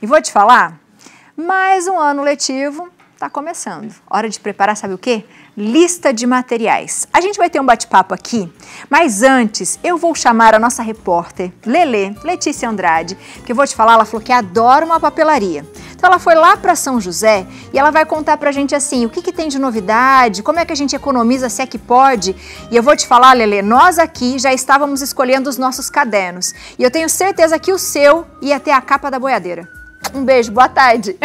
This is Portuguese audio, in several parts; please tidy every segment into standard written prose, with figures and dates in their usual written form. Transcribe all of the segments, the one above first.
E vou te falar, mais um ano letivo está começando. Hora de preparar, sabe o quê? Lista de materiais. A gente vai ter um bate-papo aqui, mas antes eu vou chamar a nossa repórter, Letícia Andrade, que eu vou te falar, ela falou que adora uma papelaria. Então ela foi lá para São José e ela vai contar pra gente assim, o que tem de novidade, como é que a gente economiza, se é que pode. E eu vou te falar, Lelê, nós aqui já estávamos escolhendo os nossos cadernos. E eu tenho certeza que o seu ia ter a capa da boiadeira. Um beijo, boa tarde.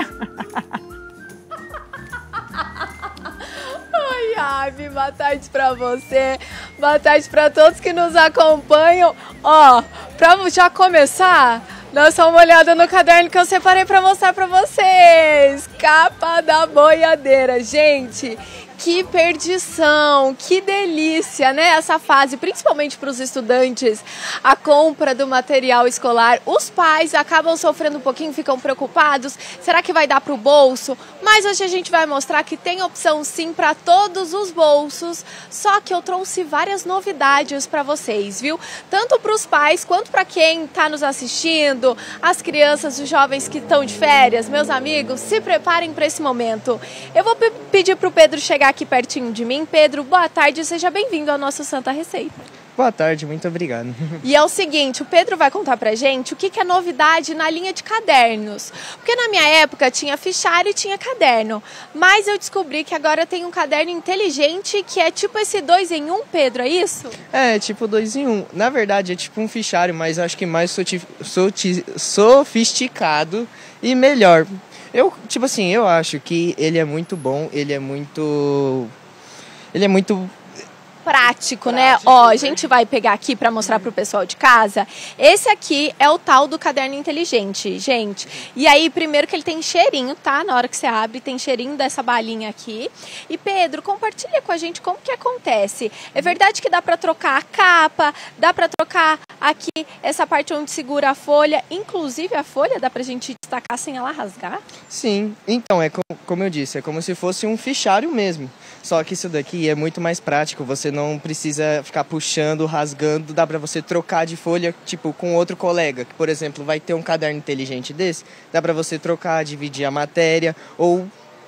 Oi, Abi, boa tarde pra você, boa tarde pra todos que nos acompanham. Ó, pra já começar, dá só uma olhada no caderno que eu separei pra mostrar pra vocês. Capa da boiadeira, gente. Que perdição, que delícia, né? Essa fase, principalmente para os estudantes, a compra do material escolar. Os pais acabam sofrendo um pouquinho, ficam preocupados. Será que vai dar para o bolso? Mas hoje a gente vai mostrar que tem opção sim para todos os bolsos. Só que eu trouxe várias novidades para vocês, viu? Tanto para os pais quanto para quem está nos assistindo, as crianças, os jovens que estão de férias, meus amigos, se preparem para esse momento. Eu vou pedir para o Pedro chegar aqui pertinho de mim. Pedro, boa tarde, seja bem-vindo ao nosso Santa Receita. Boa tarde, muito obrigado. E é o seguinte, o Pedro vai contar pra gente o que é novidade na linha de cadernos. Porque na minha época tinha fichário e tinha caderno. Mas eu descobri que agora tem um caderno inteligente que é tipo esse 2 em 1, Pedro, é isso? É, tipo 2 em 1. Na verdade é tipo um fichário, mas acho que mais sofisticado e melhor. Eu acho que ele é muito bom, ele é muito prático, né? Ó, a gente vai pegar aqui para mostrar pro pessoal de casa. Esse aqui é o tal do caderno inteligente, gente. E aí, primeiro que ele tem cheirinho, tá? Na hora que você abre, tem cheirinho dessa balinha aqui. E Pedro, compartilha com a gente como que acontece. É verdade que dá para trocar a capa, dá para trocar aqui essa parte onde segura a folha, inclusive a folha dá pra gente destacar sem ela rasgar? Sim, então como eu disse, é como se fosse um fichário mesmo. Só que isso daqui é muito mais prático, você não precisa ficar puxando, rasgando, dá pra você trocar de folha, tipo, com outro colega, que, por exemplo, vai ter um caderno inteligente desse, dá pra você trocar, dividir a matéria, ou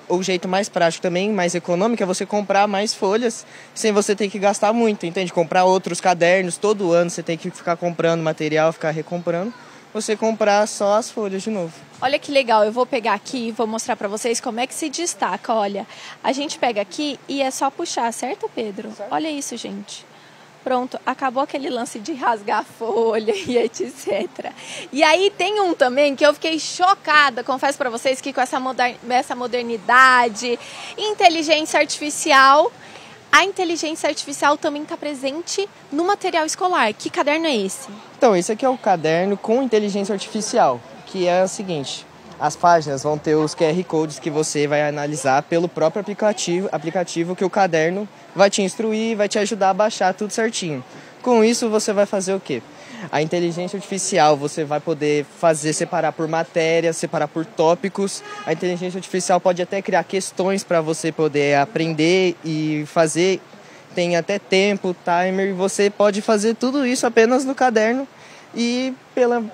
o jeito mais prático também, mais econômico, é você comprar mais folhas, sem você ter que gastar muito, entende? Comprar outros cadernos, todo ano você tem que ficar comprando material, ficar recomprando, você comprar só as folhas de novo. Olha que legal, eu vou pegar aqui e vou mostrar pra vocês como é que se destaca. Olha, a gente pega aqui e é só puxar, certo, Pedro? Certo. Olha isso, gente. Pronto, acabou aquele lance de rasgar a folha e etc. E aí tem um também que eu fiquei chocada, confesso pra vocês, que com essa modernidade, inteligência artificial, a inteligência artificial também está presente no material escolar. Que caderno é esse? Então, esse aqui é o caderno com inteligência artificial, que é o seguinte, as páginas vão ter os QR Codes que você vai analisar pelo próprio aplicativo que o caderno vai te instruir, vai te ajudar a baixar tudo certinho. Com isso, você vai fazer o quê? A inteligência artificial, você vai poder separar por matéria, separar por tópicos. A inteligência artificial pode até criar questões para você poder aprender e fazer. Tem até tempo, timer, e você pode fazer tudo isso apenas no caderno e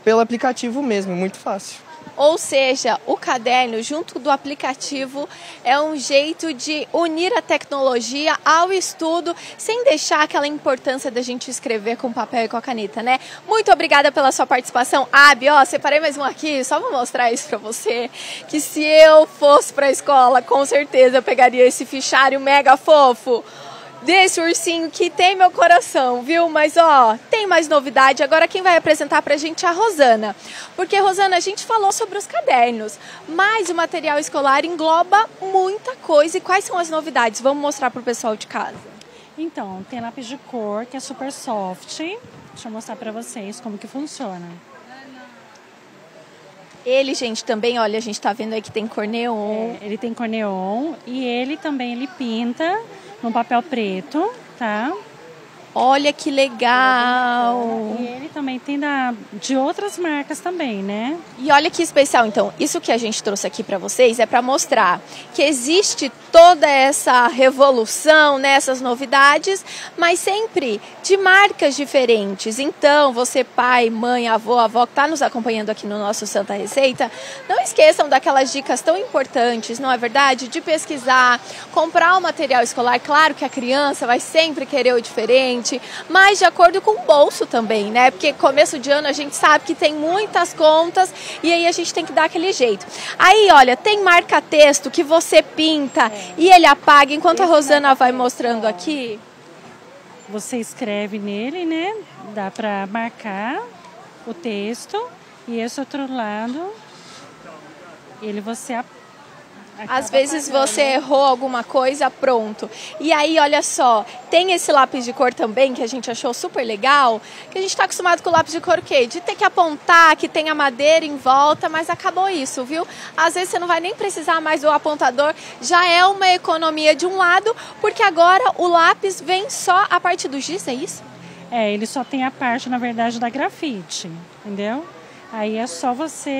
pelo aplicativo mesmo, muito fácil. Ou seja, o caderno junto do aplicativo é um jeito de unir a tecnologia ao estudo, sem deixar aquela importância da gente escrever com papel e com a caneta, né? Muito obrigada pela sua participação. Abi, ó, separei mais um aqui, só vou mostrar isso pra você, que se eu fosse pra escola, com certeza eu pegaria esse fichário mega fofo desse ursinho que tem meu coração, viu? Mas, ó, tem mais novidade. Agora quem vai apresentar pra gente é a Rosana. Porque, Rosana, a gente falou sobre os cadernos, mas o material escolar engloba muita coisa. E quais são as novidades? Vamos mostrar pro pessoal de casa. Então, tem lápis de cor, que é super soft. Deixa eu mostrar pra vocês como que funciona. Ele, gente, também, olha, a gente tá vendo aí que tem cor neon. Ele tem cor neon e ele também pinta no papel preto, tá? Olha que legal! E ele também tem de outras marcas também, né? E olha que especial, então, isso que a gente trouxe aqui para vocês é para mostrar que existe toda essa revolução, né, essas novidades, mas sempre de marcas diferentes. Então, você pai, mãe, avó que está nos acompanhando aqui no nosso Santa Receita, não esqueçam daquelas dicas tão importantes, não é verdade? De pesquisar, comprar o material escolar. Claro que a criança vai sempre querer o diferente, mas de acordo com o bolso também, né? Porque começo de ano a gente sabe que tem muitas contas e aí a gente tem que dar aquele jeito. Aí, olha, tem marca-texto que você pinta e ele apaga. Enquanto a Rosana vai mostrando aqui, você escreve nele, né? Dá para marcar o texto e esse outro lado, você às vezes você errou alguma coisa, pronto. E aí, olha só, tem esse lápis de cor também, que a gente achou super legal, que a gente está acostumado com o lápis de cor o quê? De ter que apontar, que tem a madeira em volta, mas acabou isso, viu? Às vezes você não vai nem precisar mais do apontador, já é uma economia de um lado, porque agora o lápis vem só a parte do giz, é isso? Ele só tem a parte, na verdade, da grafite, entendeu? Aí é só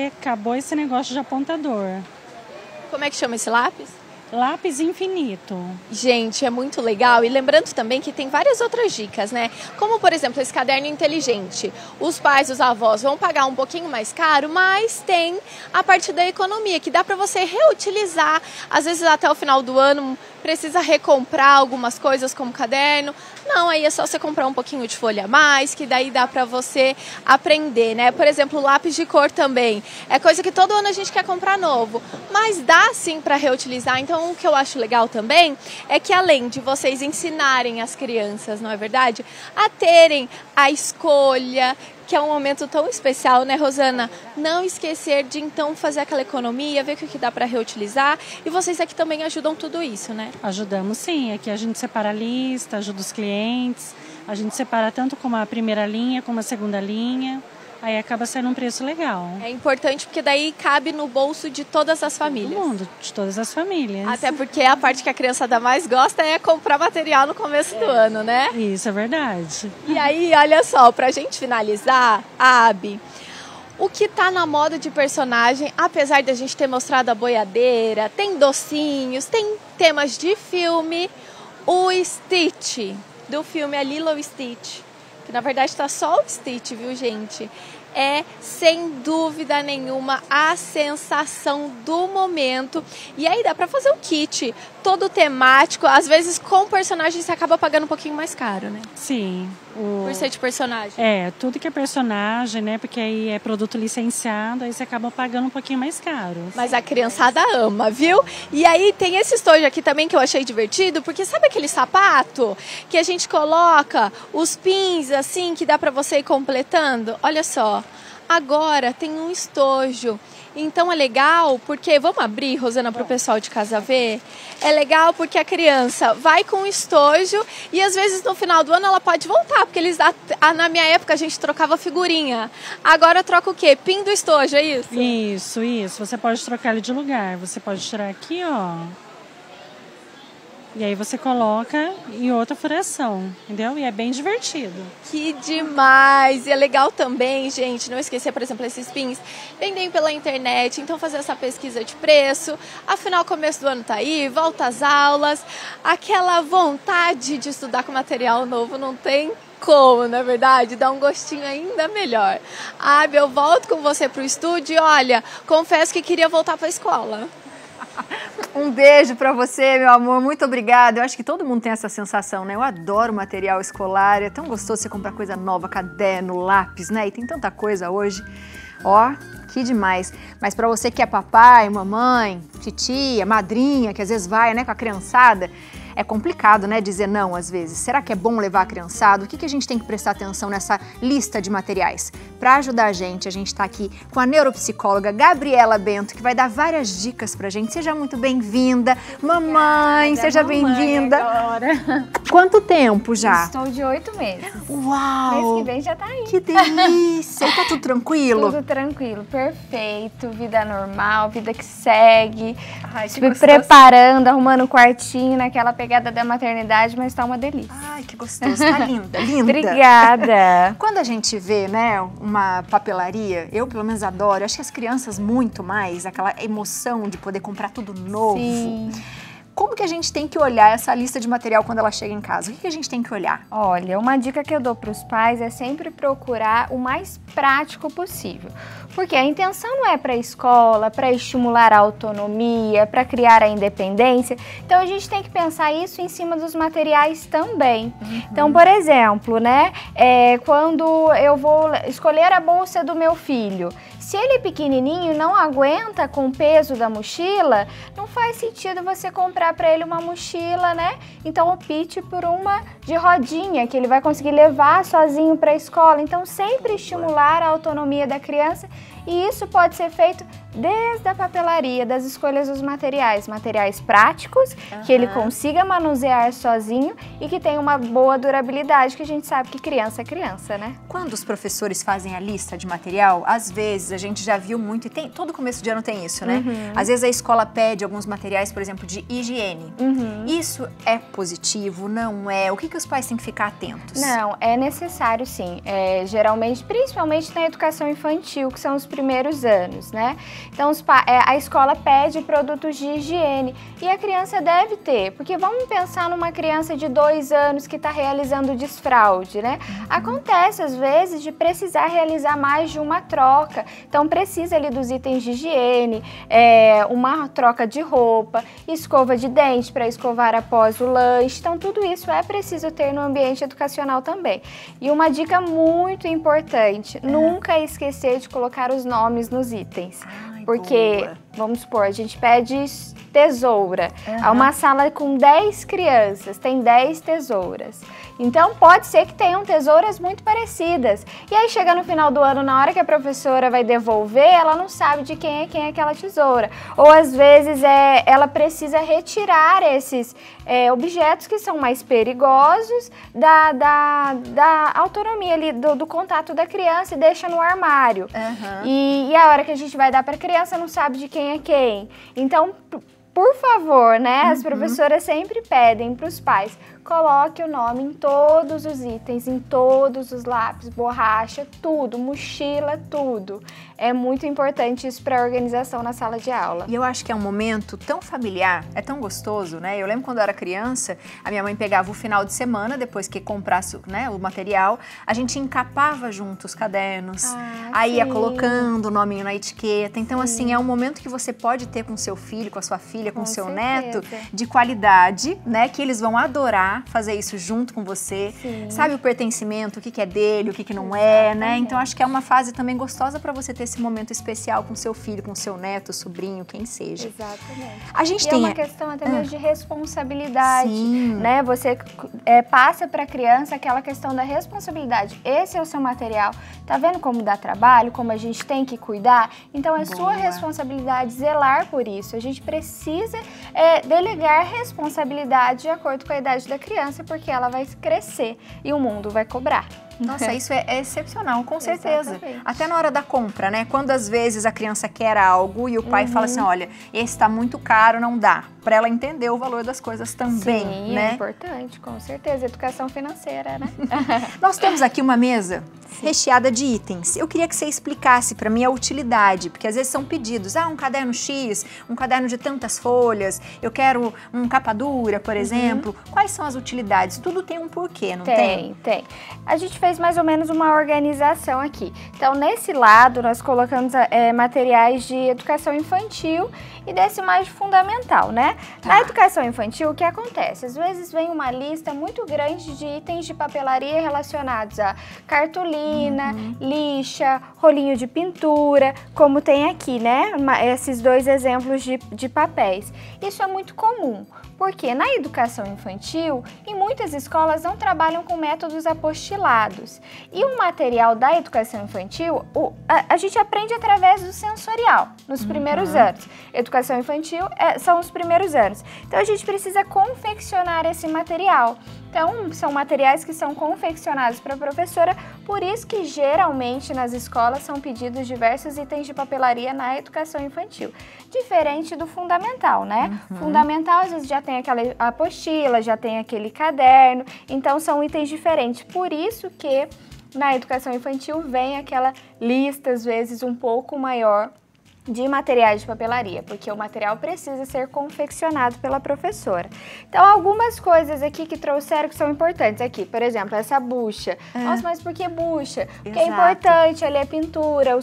acabou esse negócio de apontador. Como é que chama esse lápis? Lápis infinito. Gente, é muito legal. E lembrando também que tem várias outras dicas, né? Como, por exemplo, esse caderno inteligente. Os pais, os avós vão pagar um pouquinho mais caro, mas tem a parte da economia, que dá para você reutilizar. Às vezes, até o final do ano, precisa recomprar algumas coisas como caderno. Não, aí é só você comprar um pouquinho de folha a mais, que daí dá para você aprender, né? Por exemplo, lápis de cor também. É coisa que todo ano a gente quer comprar novo, mas dá sim para reutilizar. Então, o que eu acho legal também é que além de vocês ensinarem as crianças, não é verdade? A terem a escolha, que é um momento tão especial, né, Rosana? Não esquecer de, então, fazer aquela economia, ver o que dá para reutilizar. E vocês aqui também ajudam tudo isso, né? Ajudamos sim. Aqui a gente separa a lista, ajuda os clientes. A gente separa tanto como a primeira linha, como a segunda linha. Aí acaba sendo um preço legal. É importante porque daí cabe no bolso de todas as famílias. Todo mundo, de todas as famílias. Até porque a parte que a criançada mais gosta é comprar material no começo do ano, né? Isso é verdade. E aí, olha só, pra gente finalizar, Abi, o que tá na moda de personagem, apesar de a gente ter mostrado a boiadeira, tem docinhos, tem temas de filme, o Stitch, do filme A Lilo Stitch. Que na verdade está só o Stitch, viu, gente? É, sem dúvida nenhuma, a sensação do momento. E aí dá para fazer um kit todo temático. Às vezes, com personagem, você acaba pagando um pouquinho mais caro, né? Sim. Por ser de personagem. Tudo que é personagem, né? Porque aí é produto licenciado, aí você acaba pagando um pouquinho mais caro. Mas a criançada ama, viu? E aí tem esse estojo aqui também que eu achei divertido, porque sabe aquele sapato que a gente coloca os pins assim, que dá pra você ir completando? Olha só, agora tem um estojo. Então é legal porque, vamos abrir, Rosana, para o pessoal de casa ver? É legal porque a criança vai com estojo e às vezes no final do ano ela pode voltar, porque na minha época a gente trocava figurinha. Agora troca o quê? Pin do estojo, é isso? Isso. Você pode trocar ele de lugar. Você pode tirar aqui, ó. E aí você coloca em outra furação, entendeu? E é bem divertido. Que demais! E é legal também, gente, não esquecer, por exemplo, esses pins vendem pela internet, então fazer essa pesquisa de preço. Afinal, começo do ano tá aí, volta às aulas, aquela vontade de estudar com material novo não tem como, na verdade, dá um gostinho ainda melhor. Abi, eu volto com você pro estúdio e olha, confesso que queria voltar pra escola. Um beijo para você, meu amor, muito obrigada. Eu acho que todo mundo tem essa sensação, né? Eu adoro material escolar, é tão gostoso você comprar coisa nova, caderno, lápis, né? E tem tanta coisa hoje. Ó, que demais. Mas para você que é papai, mamãe, titia, madrinha, que às vezes vai, né, com a criançada, é complicado, né, dizer não às vezes. Será que é bom levar a criançada? O que a gente tem que prestar atenção nessa lista de materiais? Para ajudar a gente está aqui com a neuropsicóloga Gabriela Bento, que vai dar várias dicas pra gente. Seja muito bem-vinda. Mamãe, seja bem-vinda. Quanto tempo já? Estou de 8 meses. Uau! Mês que vem já tá aí. Que delícia! E tá tudo tranquilo? Tudo tranquilo, perfeito. Vida normal, vida que segue. Ai, que Fui gostoso. preparando, arrumando o quartinho naquela pegada pegada da maternidade, mas tá uma delícia. Ai, que gostoso, tá linda, linda. Obrigada. Quando a gente vê, né, uma papelaria, eu pelo menos adoro, acho que as crianças muito mais, aquela emoção de poder comprar tudo novo. Sim. Como que a gente tem que olhar essa lista de material quando ela chega em casa? O que a gente tem que olhar? Olha, uma dica que eu dou para os pais é sempre procurar o mais prático possível. Porque a intenção não é para a escola, para estimular a autonomia, para criar a independência. Então a gente tem que pensar isso em cima dos materiais também. Então, por exemplo, né, quando eu vou escolher a bolsa do meu filho, se ele é pequenininho e não aguenta com o peso da mochila, não faz sentido você comprar para ele uma mochila, né? Então opte por uma de rodinha, que ele vai conseguir levar sozinho para a escola. Então sempre estimular a autonomia da criança, e isso pode ser feito desde a papelaria, das escolhas dos materiais práticos, que ele consiga manusear sozinho e que tenha uma boa durabilidade, que a gente sabe que criança é criança, né? Quando os professores fazem a lista de material, às vezes a gente já viu muito, e tem, todo começo de ano tem isso, né? Às vezes a escola pede alguns materiais, por exemplo, de higiene. Isso é positivo, não é? O que os pais têm que ficar atentos? Não, é necessário sim. Geralmente, principalmente na educação infantil, que são os primeiros anos, né? Então, a escola pede produtos de higiene e a criança deve ter, porque vamos pensar numa criança de 2 anos que está realizando desfraude, né? Acontece, às vezes, de precisar realizar mais de uma troca. Então, precisa ali dos itens de higiene, uma troca de roupa, escova de dente para escovar após o lanche. Então, tudo isso é preciso ter no ambiente educacional também. E uma dica muito importante, nunca esquecer de colocar os nomes nos itens. Porque, vamos supor, a gente pede tesoura. Há uma sala com 10 crianças, tem 10 tesouras. Então, pode ser que tenham tesouras muito parecidas. E aí, chega no final do ano, na hora que a professora vai devolver, ela não sabe de quem é aquela tesoura. Ou, às vezes, ela precisa retirar esses objetos que são mais perigosos da autonomia ali, do contato da criança, e deixa no armário. E a hora que a gente vai dar para a criança, não sabe de quem é quem. Então, por favor, né, as professoras sempre pedem para os pais, coloque o nome em todos os itens, em todos os lápis, borracha, tudo, mochila, tudo. É muito importante isso para a organização na sala de aula. E eu acho que é um momento tão familiar, é tão gostoso, né? Eu lembro quando eu era criança, a minha mãe pegava o final de semana, depois que comprasse, né, o material, a gente encapava junto os cadernos, aí ia colocando o nominho na etiqueta. Então, assim, é um momento que você pode ter com seu filho, com a sua filha, com seu neto, de qualidade, né? Que eles vão adorar fazer isso junto com você. Sabe o pertencimento, o que é dele, o que não é, né? Então, acho que é uma fase também gostosa para você ter esse momento especial com seu filho, com seu neto, sobrinho, quem seja. Exatamente. A gente e tem é uma questão até mesmo de responsabilidade, né? Você passa para a criança aquela questão da responsabilidade. Esse é o seu material. Tá vendo como dá trabalho, como a gente tem que cuidar? Então, é sua responsabilidade zelar por isso. A gente precisa delegar responsabilidade de acordo com a idade da criança, porque ela vai crescer e o mundo vai cobrar. Nossa, isso é excepcional, com certeza. Exatamente. Até na hora da compra, né? Quando às vezes a criança quer algo e o pai fala assim, olha, esse tá muito caro, não dá. Para ela entender o valor das coisas também, né? É importante, com certeza. Educação financeira, né? Nós temos aqui uma mesa recheada de itens. Eu queria que você explicasse para mim a utilidade, porque às vezes são pedidos, um caderno X, um caderno de tantas folhas, eu quero um capa dura, por exemplo. Quais são as utilidades? Tudo tem um porquê, não tem? Tem. A gente fez mais ou menos uma organização aqui. Então, nesse lado, nós colocamos materiais de educação infantil e desse mais fundamental, né? Na educação infantil, o que acontece? Às vezes vem uma lista muito grande de itens de papelaria relacionados a cartolina, lixa, rolinho de pintura, como tem aqui, né? Esses 2 exemplos de papéis. Isso é muito comum, porque na educação infantil, em muitas escolas não trabalham com métodos apostilados. E o material da educação infantil, a gente aprende através do sensorial, nos primeiros anos. Educação infantil são os primeiros anos. Então, a gente precisa confeccionar esse material. Então, são materiais que são confeccionados para a professora, por isso que geralmente nas escolas são pedidos diversos itens de papelaria na educação infantil. Diferente do fundamental, né? Fundamental, às vezes, já tem aquela apostila, já tem aquele caderno, então são itens diferentes. Por isso que na educação infantil vem aquela lista, às vezes, um pouco maior de materiais de papelaria, porque o material precisa ser confeccionado pela professora. Então, algumas coisas aqui que trouxeram que são importantes aqui, por exemplo, essa bucha. Nossa, mas por que bucha? Porque é importante ali a pintura, o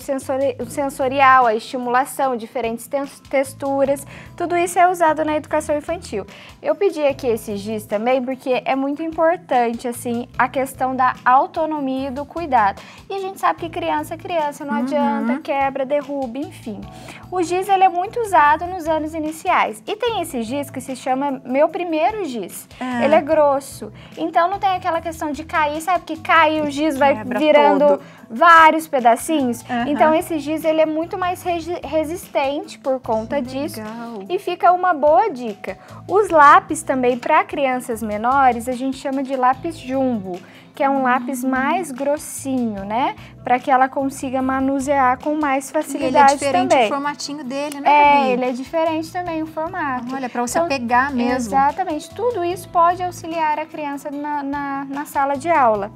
sensorial, a estimulação, diferentes texturas, tudo isso é usado na educação infantil. Eu pedi aqui esse giz também porque é muito importante, assim, a questão da autonomia e do cuidado. E a gente sabe que criança é criança, não adianta, quebra, derruba, enfim. O giz, ele é muito usado nos anos iniciais. E tem esse giz que se chama Meu Primeiro Giz. Ele é grosso. Então não tem aquela questão de cair, sabe que cai o giz vai virando vários pedacinhos. Então esse giz, ele é muito mais resistente por conta disso. E fica uma boa dica. Os lápis também, para crianças menores, a gente chama de lápis jumbo, que é um lápis mais grossinho, né? Para que ela consiga manusear com mais facilidade também. Ele é diferente o formatinho dele, né, Gabi? Ele é diferente também o formato. Olha, para você pegar mesmo. Exatamente. Tudo isso pode auxiliar a criança na sala de aula.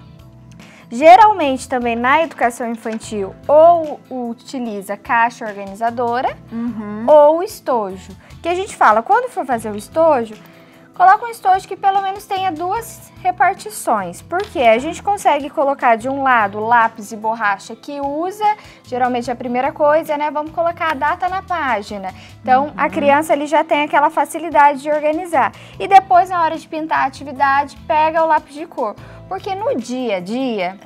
Geralmente também na educação infantil ou utiliza caixa organizadora ou estojo. Que a gente fala, quando for fazer o estojo, coloca um estojo que pelo menos tenha 2 repartições, porque a gente consegue colocar de um lado lápis e borracha que usa, geralmente a primeira coisa, né, vamos colocar a data na página. Então, a criança ali já tem aquela facilidade de organizar. E depois, na hora de pintar a atividade, pega o lápis de cor. Porque no dia a dia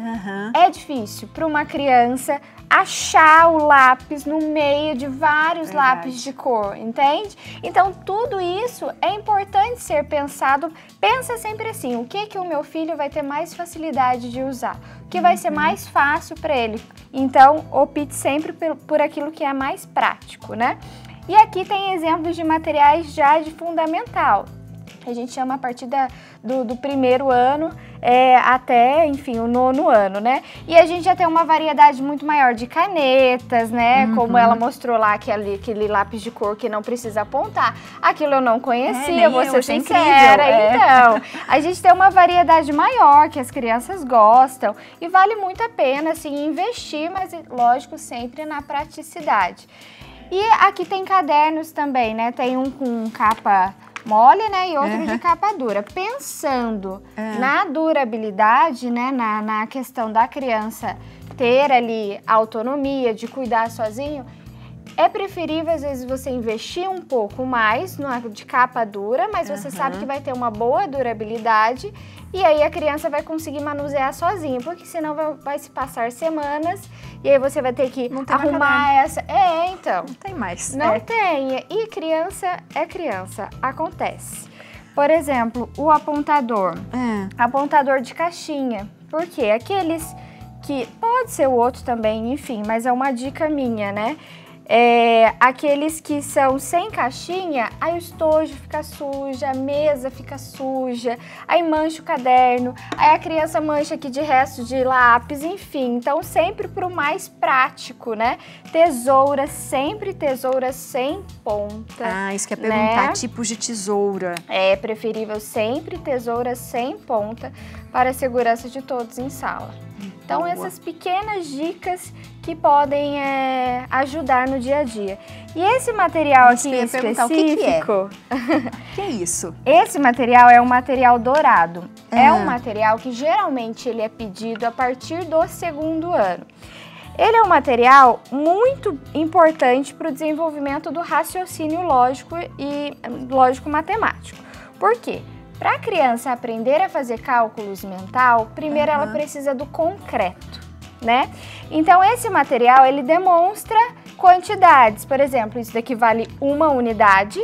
é difícil para uma criança achar o lápis no meio de vários lápis de cor, entende? Então, tudo isso é importante ser pensado. Pensa sempre assim, o que o meu filho vai ter mais facilidade de usar? O que vai ser mais fácil para ele? Então, opte sempre por aquilo que é mais prático, né? E aqui tem exemplos de materiais já de fundamental. A gente chama a partir do primeiro ano até, enfim, o 9º ano, né? E a gente já tem uma variedade muito maior de canetas, né? Como ela mostrou lá, aquele lápis de cor que não precisa apontar. Aquilo eu não conhecia, vou ser sincera. Então, a gente tem uma variedade maior que as crianças gostam e vale muito a pena, assim, investir, mas, lógico, sempre na praticidade. E aqui tem cadernos também, né? Tem um com capa mole, né, e outro de capa dura. Pensando na durabilidade, né, na questão da criança ter ali autonomia, de cuidar sozinho, é preferível, às vezes, você investir um pouco mais de capa dura, mas você sabe que vai ter uma boa durabilidade e aí a criança vai conseguir manusear sozinha, porque senão vai se passar semanas e aí você vai ter que arrumar essa... então. Não tem mais. Não tem. E criança é criança. Acontece. Por exemplo, o apontador. Apontador de caixinha. Por quê? Aqueles que... Pode ser o outro também, enfim, mas é uma dica minha, né? Aqueles que são sem caixinha, aí o estojo fica suja, a mesa fica suja, aí mancha o caderno, aí a criança mancha aqui de resto de lápis, enfim. Então, sempre pro mais prático, né? Tesoura, sempre tesoura sem ponta. Isso que é perguntar, tipos de tesoura. É preferível sempre tesoura sem ponta para a segurança de todos em sala. Então, essas pequenas dicas que podem ajudar no dia a dia. E esse material aqui específico... O que é isso? Esse material é um material dourado. É um material que geralmente ele é pedido a partir do 2º ano. Ele é um material muito importante para o desenvolvimento do raciocínio lógico e lógico-matemático. Por quê? Para a criança aprender a fazer cálculos mental, primeiro ela precisa do concreto, né? Então, esse material, ele demonstra quantidades. Por exemplo, isso daqui vale 1 unidade,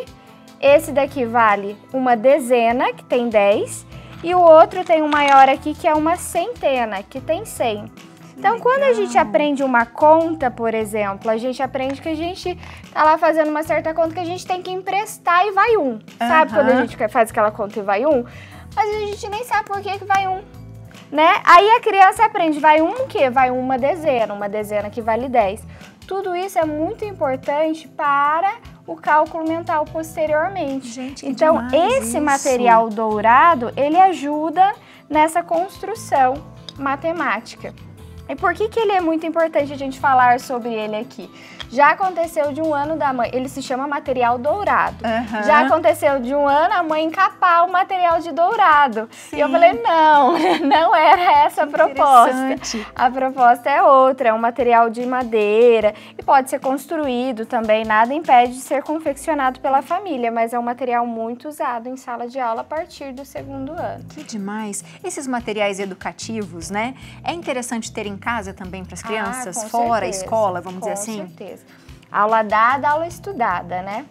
esse daqui vale 1 dezena, que tem 10, e o outro tem um maior aqui, que é 1 centena, que tem 100. Então, quando a gente aprende uma conta, por exemplo, a gente aprende que a gente tá lá fazendo uma certa conta que a gente tem que emprestar e vai 1. Sabe quando a gente faz aquela conta e vai 1? Mas a gente nem sabe por que vai 1, né? Aí a criança aprende, vai 1 o quê? Vai 1 dezena que vale 10. Tudo isso é muito importante para o cálculo mental posteriormente. Gente, que então, demais esse isso. material dourado, ele ajuda nessa construção matemática. E por que ele é muito importante a gente falar sobre ele aqui? Já aconteceu de um ano da mãe, ele se chama material dourado. Uhum. Já aconteceu de um ano a mãe encapar o material de dourado. Sim. E eu falei, não era essa a proposta. A proposta é outra, é um material de madeira e pode ser construído também, nada impede de ser confeccionado pela família, mas é um material muito usado em sala de aula a partir do 2º ano. Que demais! Esses materiais educativos, né? É interessante ter em casa também para as crianças, fora a escola, vamos dizer assim? Com certeza. Aula dada, aula estudada, né?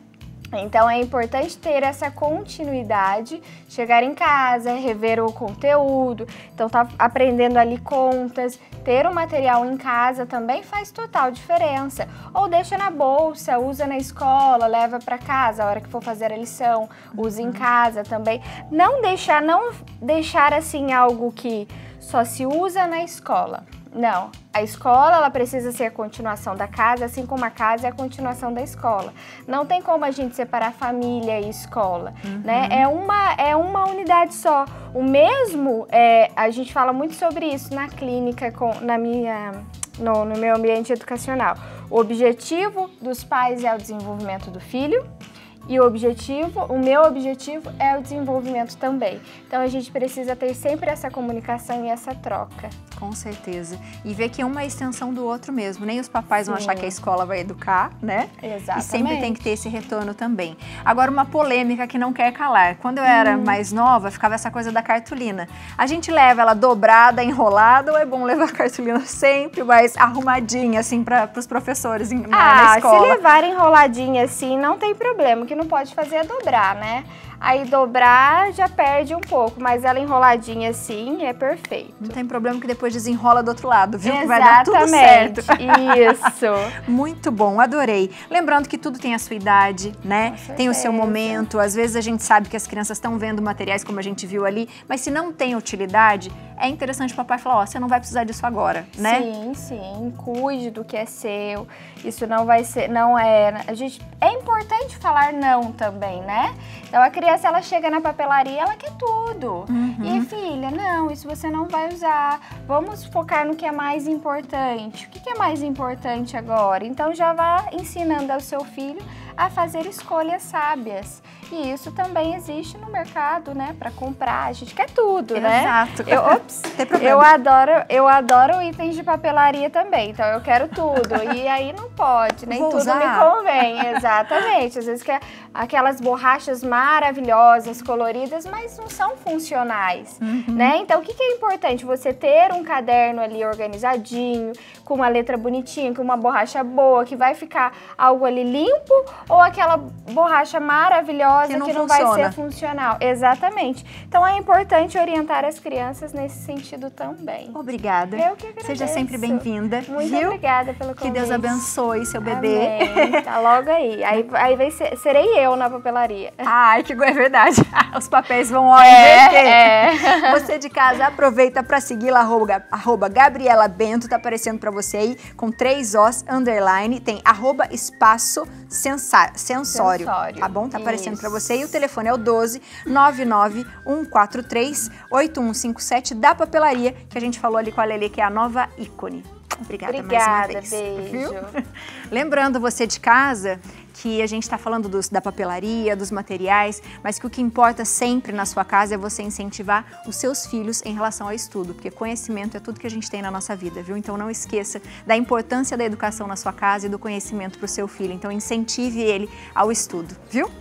Então é importante ter essa continuidade, chegar em casa, rever o conteúdo, então tá aprendendo ali contas, ter o material em casa também faz total diferença. Ou deixa na bolsa, usa na escola, leva para casa a hora que for fazer a lição, usa em casa também. Não deixar assim algo que só se usa na escola. Não, a escola ela precisa ser a continuação da casa, assim como a casa é a continuação da escola. Não tem como a gente separar família e escola, né? É uma unidade só. O mesmo, a gente fala muito sobre isso na clínica, no meu ambiente educacional. O objetivo dos pais é o desenvolvimento do filho. E o meu objetivo é o desenvolvimento também. Então a gente precisa ter sempre essa comunicação e essa troca. Com certeza. E ver que um é extensão do outro mesmo. Nem os papais vão achar que a escola vai educar, né? Exatamente. E sempre tem que ter esse retorno também. Agora, uma polêmica que não quer calar. Quando eu era mais nova, ficava essa coisa da cartolina. A gente leva ela dobrada, enrolada, ou é bom levar a cartolina sempre mais arrumadinha, assim, para os professores na escola? Se levar enroladinha assim, não tem problema. O que não pode fazer é dobrar, né? Aí dobrar já perde um pouco, mas ela enroladinha assim é perfeito. Não tem problema que depois desenrola do outro lado, viu? Que vai dar tudo certo. Isso. Muito bom, adorei. Lembrando que tudo tem a sua idade, né? Tem o seu momento. Às vezes a gente sabe que as crianças estão vendo materiais como a gente viu ali, mas se não tem utilidade, é interessante o papai falar, ó, você não vai precisar disso agora, né? Sim, sim. Cuide do que é seu. Isso não vai ser, não é... É importante falar não também, né? Então a criança, ela chega na papelaria, ela quer tudo. E filha, não, isso você não vai usar. Vamos focar no que é mais importante. O que é mais importante agora? Então já vá ensinando ao seu filho a fazer escolhas sábias. E isso também existe no mercado, né? Para comprar, a gente quer tudo, né? Exato. Tem problema. Eu adoro itens de papelaria também, então eu quero tudo. E aí não pode, nem tudo me convém. Exatamente. Às vezes quer aquelas borrachas maravilhosas, coloridas, mas não são funcionais, né? Então o que é importante? Você ter um caderno ali organizadinho, com uma letra bonitinha, com uma borracha boa, que vai ficar algo ali limpo, ou aquela borracha maravilhosa que não vai ser funcional. Exatamente. Então é importante orientar as crianças nesse sentido também. Obrigada. Eu que agradeço. Seja sempre bem-vinda. Muito obrigada pelo convite. Que Deus abençoe seu bebê. Amém. Tá logo aí. Aí serei eu na papelaria. Ai, que é verdade. Os papéis vão inverter. Você de casa, aproveita para segui-la, @Gabriela Bento, tá aparecendo para você aí, com 3 Os, underline, tem @espaço sensório, tá bom? Tá aparecendo para você. E o telefone é o 12 99 143 8157 da papelaria, que a gente falou ali com a Lelê, que é a nova ícone. Obrigada mais uma vez. Beijo. Viu? Lembrando você de casa que a gente está falando da papelaria, dos materiais, mas que o que importa sempre na sua casa é você incentivar os seus filhos em relação ao estudo, porque conhecimento é tudo que a gente tem na nossa vida, viu? Então não esqueça da importância da educação na sua casa e do conhecimento para o seu filho. Então incentive ele ao estudo, viu?